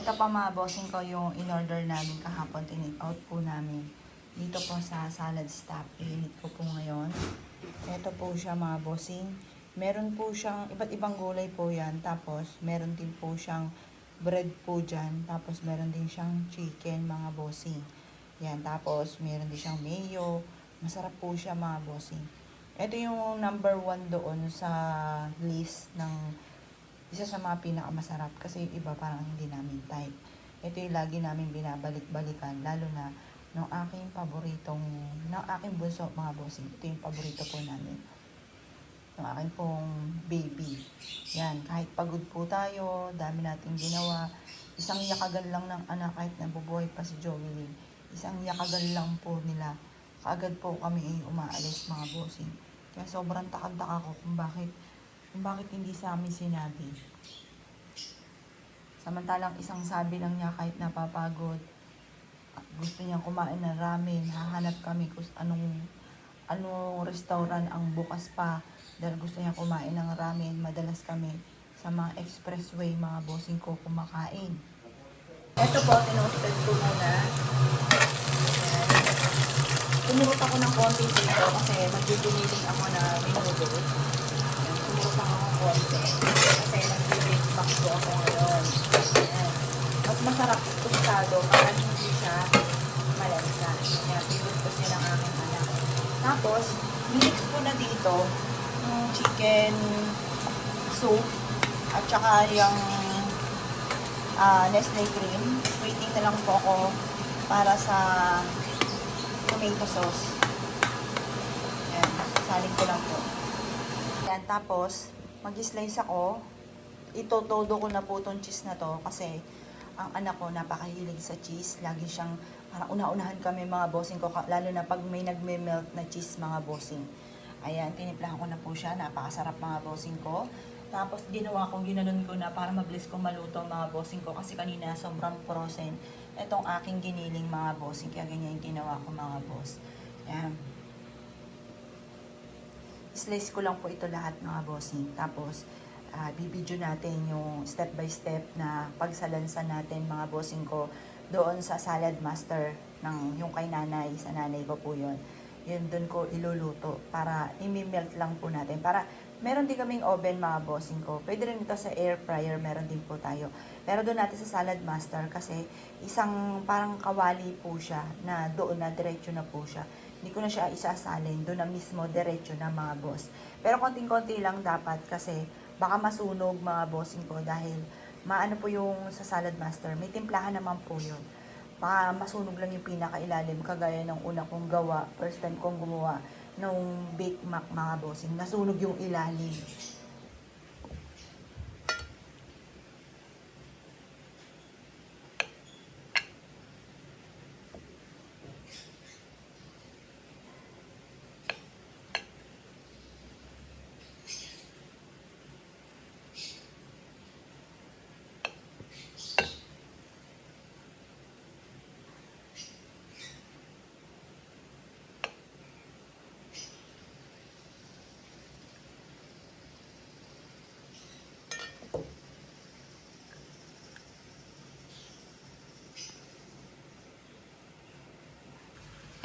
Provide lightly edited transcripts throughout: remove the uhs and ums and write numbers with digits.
Ito pa mga bossing ko yung in-order namin kahapon, tinake out po namin. Dito po sa salad stop, init ko po ngayon. Ito po siya mga bossing. Meron po siyang iba't ibang gulay po yan. Tapos meron din po siyang bread po dyan. Tapos meron din siyang chicken mga bossing. Yan, tapos meron din siyang mayo. Masarap po siya mga bossing. Ito yung number 1 doon sa list ng isa sa mga pinakamasarap kasi yung iba parang hindi namin type. Ito yung lagi namin binabalik-balikan, lalo na ng aking bunso mga bossing. Ito yung paborito po namin. Yung aking pong baby. Yan, kahit pagod po tayo, dami nating ginawa. Isang yakagan lang ng anak kahit nabubuhay pa si Joey. Isang yakagan lang po nila. Kaagad po kami ay umaalis mga bossing. Kaya sobrang takad-taka ko kung bakit hindi sa amin sinabi. Samantalang isang sabi lang niya kahit napapagod, gusto niya kumain ng ramen, hahanap kami kung anong restaurant ang bukas pa dahil gusto niya kumain ng ramen. Madalas kami sa mga expressway mga bossing ko kumakain. Ito po, tinosted ko muna. Tumurot ako ng konti dito kasi magpipiniling ako na minuto. Tumurot ako ng konti kasi nag-bake back po ako ngayon. Ayan. Mas masarap tostado para hindi siya malansa. Ayan, favorite ko siya ng aking anak. Tapos, mix ko na dito yung chicken soup at saka yung Nestle cream. Waiting na lang po ako para sa tomato sauce. Ayan, salin ko lang po. Ayan, tapos, mag-slice ako. Itotodo ko na po itong cheese na to kasi ang anak ko napakahilig sa cheese. Lagi siyang, parang una-unahan kami mga bossing ko, lalo na pag may nagme-melt na cheese mga bossing. Ayan, tinimplahan ko na po siya. Napakasarap mga bossing ko. Tapos, ginanon ko na para mabilis ko maluto mga bossing ko kasi kanina sobrang frozen itong aking giniling mga bossing. Kaya ganyan yung ginawa ko mga boss. Ayan. Slice ko lang po ito lahat mga bossing. Tapos, bibidyo natin yung step by step na pagsalansan natin mga bossing ko doon sa salad master ng yung kay nanay. Sa nanay ko po yun. Yun doon ko iluluto para i-melt lang po natin. Para meron din kaming oven mga bossing ko. Pwede rin ito sa air fryer, meron din po tayo. Pero doon natin sa salad master kasi isang parang kawali po siya na doon na diretso na po siya. Hindi ko na siya isasalin, doon na mismo diretso na mga boss. Pero konting-konti lang dapat kasi baka masunog mga bossing ko dahil maano po yung sa salad master. May timplahan naman po yun. Baka masunog lang yung pinakailalim kagaya ng una kong gawa, first time kong gumawa nung Bake Mac mga bossing. Nasunog yung ilalim.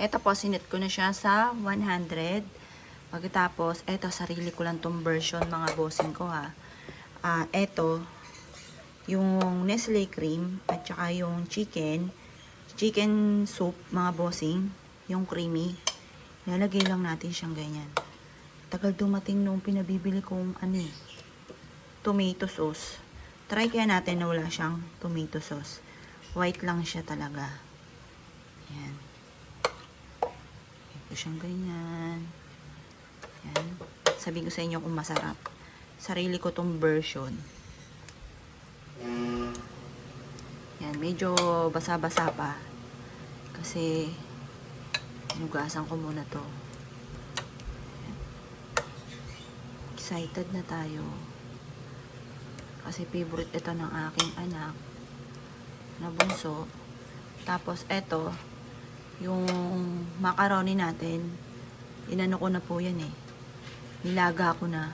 Ito po, sinit ko na siya sa 100. Pagkatapos, ito, sarili ko lang tong version mga bossing ko ha. Ito, yung Nestle cream, at saka yung chicken soup mga bossing, yung creamy. Lalagay lang natin siyang ganyan. Tagal dumating nung pinabibili kong tomato sauce. Try kaya natin na wala siyang tomato sauce. White lang siya talaga. Yan. Siyang ganyan. Yan. Sabihin ko sa inyo kung masarap. Sarili ko tong version. Yan. Medyo basa-basa pa. Kasi hinugasan ko muna to. Yan. Excited na tayo. Kasi favorite ito ng aking anak na bunso. Tapos eto yung macaroni natin, inano ko na po yan nilaga ko na.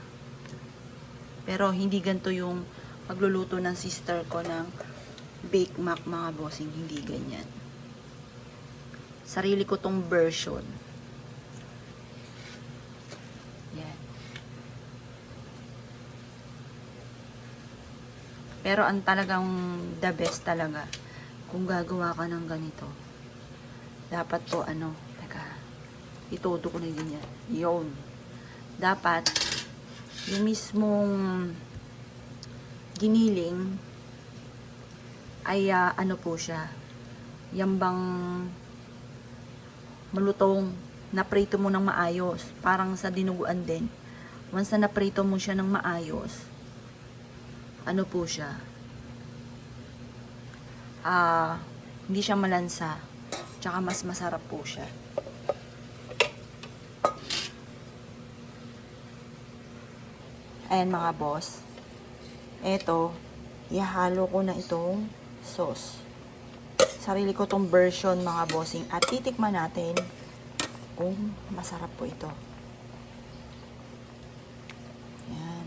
Pero hindi ganito yung pagluluto ng sister ko ng Bake Mac mga bossing, hindi ganyan. Sarili ko tong version. Yan. Pero ang talagang the best talaga, kung gagawa ka ng ganito, dapat po teka, ituto ko na ganyan. Yun. Dapat, yung mismong giniling, ay po siya, yan bang malutong, naprito mo ng maayos, parang sa dinuguan din. Once na naprito mo siya ng maayos, po siya, hindi siya malansa, tsaka mas masarap po siya. Ayan mga boss, eto, ihalo ko na itong sauce. Sarili ko tong version mga bossing, at titikman natin kung masarap po ito. Yan.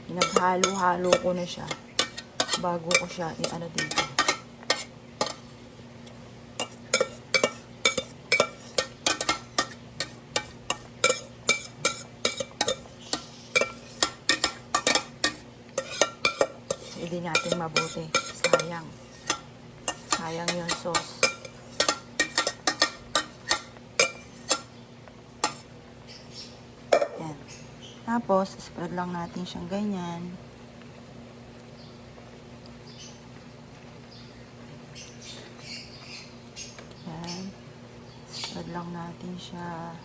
Pinaghalo-halo ko na siya bago ko siya dito. Hindi natin mabuti. Sayang yung sauce. Yan. Tapos, spread lang natin siyang ganyan. Yan. Spread lang natin siya.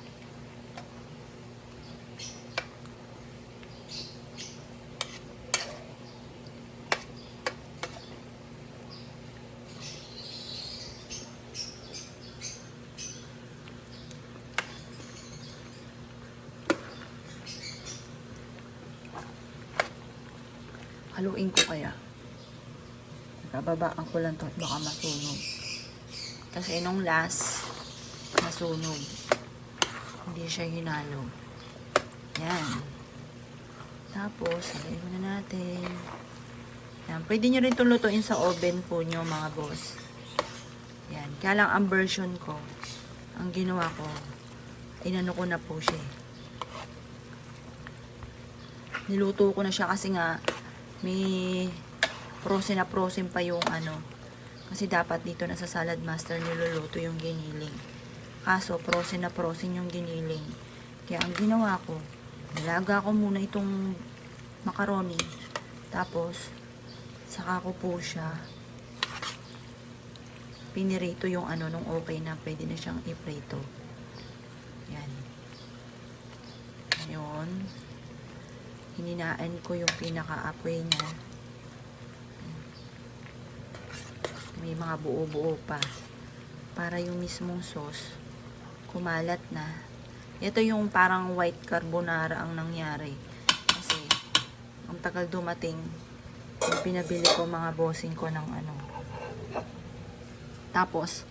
Haluin ko kaya. Bababaan ko lang to, baka masunog. Kasi nung last, masunog. Hindi siya hinalo. Yan. Tapos, haluin mo na natin. Yan. Pwede nyo rin itong lutuin sa oven po nyo, mga boss. Yan. Kaya lang ang version ko, ang ginawa ko, inano ko na po siya. Niluto ko na siya kasi nga, may frozen pa yung kasi dapat dito na sa Salad Master niluluto yung giniling, kaso frozen yung giniling. Kaya ang ginawa ko, nilaga ko muna itong macaroni, tapos saka ko po siya pinirito yung nung okay na pwede na siyang iprito. Yan. Ngayon, hininaan ko yung pinaka-apoy niya. May mga buo-buo pa. Para yung mismong sauce, kumalat na. Ito yung parang white carbonara ang nangyari. Kasi, ang tagal dumating, yung pinabili ko mga bossing ko ng Tapos,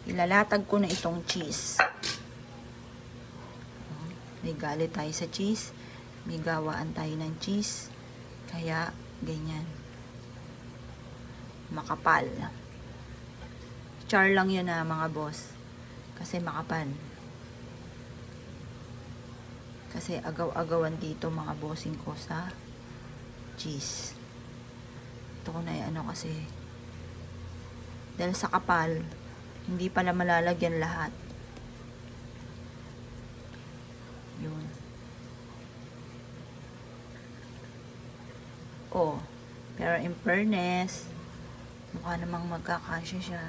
ilalatag ko na itong cheese. May galit tayo sa cheese. May gawaan tayo ng cheese. Kaya, ganyan. Makapal. Char lang yun mga boss. Kasi makapal. Kasi agaw-agawan dito mga bossing ko sa cheese. Ito ko na kasi dahil sa kapal, hindi pala malalagyan lahat. Yun. Oh, pero in fairness, mukha namang magkakasya siya.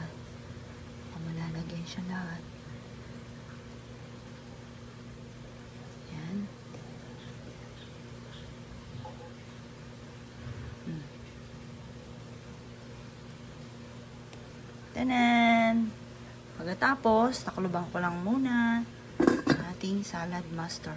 Malalagyan siya lahat. Yan. Tanan! Pagkatapos, taklubang ko lang muna ang ating Salad Master.